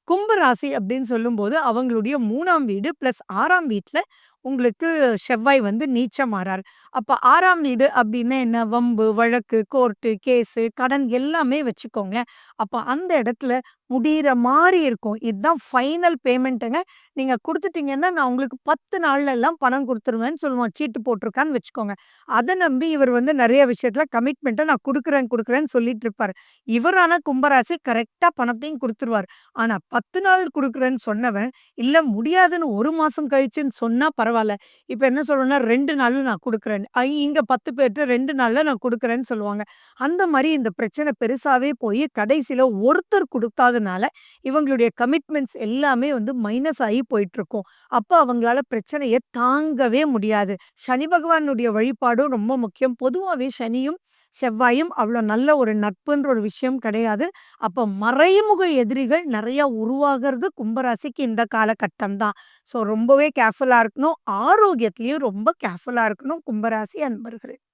கும்ப ராசி அப்படின்னு சொல்லும்போது, அவங்களுடைய 3ஆம் வீடு பிளஸ் 6ஆம் வீட்ல உங்களுக்கு செவ்வாய் வந்து நீச்சமாறார். அப்ப 6ஆம் வீடு அப்படின்னா என்ன? வம்பு, வழக்கு, கோர்ட்டு, கேஸு, கடன் எல்லாமே வச்சுக்கோங்களேன். அப்ப அந்த இடத்துல முடியிற மாரி இருக்கும். இதுதான் ஃபைனல் பேமெண்ட்டுங்க. நீங்க குடுத்துட்டீங்கன்னா, நான் உங்களுக்கு 10 நாள்லலாம் பணம் குடுத்துருவேன்னு சொல்லுவோம். சீட்டு போட்டுருக்கான்னு வச்சுக்கோங்க. அத நம்பி இவர் வந்து நெறைய விஷயத்துல கமிட்மெண்ட்ட நான் குடுக்குறேன்னு சொல்லிட்டு இருப்பாரு. இவர் ஆனா கும்பராசி கரெக்ட்டா பணத்தையும் குடுத்துருவாரு. ஆனா 10 நாள் குடுக்குறேன்னு சொன்னவன், இல்ல முடியாதுன்னு 1 மாசம் கழிச்சுன்னு சொன்னா பரவால்ல. இப்ப என்ன சொல்றோம்னா 2 நாள்ல நான் குடுக்குறேன். இங்க 10 பேர்ட்ட 2 நாள்ல நான் குடுக்குறேன்னு சொல்லுவாங்க. அந்த மாரி இந்த பிரச்சனை பெருசாவே போயி கடைசில ஒருத்தர் குடுக்காதனால, இவங்களுடைய கமிட்மெண்ட்ஸ் எல்லாமே வந்து மைனஸ் ஆயி போயிட்டுருக்கும். அப்ப அவங்களால பிரச்சனைய தாங்கவே முடியாது. சனி பகவானுடைய வழிபாடும் ரொம்ப முக்கியம். பொதுவாவே சனியும், செவ்வாயும் அவ்ளோ நல்ல ஒரு நட்புன்ற ஒரு விஷயம் கிடையாது. அப்ப மறைமுக எதிரிகள் நெறைய உருவாகுறது கும்பராசிக்கு இந்த காலகட்டம் தான். ஸோ ரொம்பவே கேர்ஃபுல்லா இருக்கணும். ஆரோக்கியத்திலயும் ரொம்ப கேர்ஃபுல்லா இருக்கணும் கும்பராசி அன்பர்களே.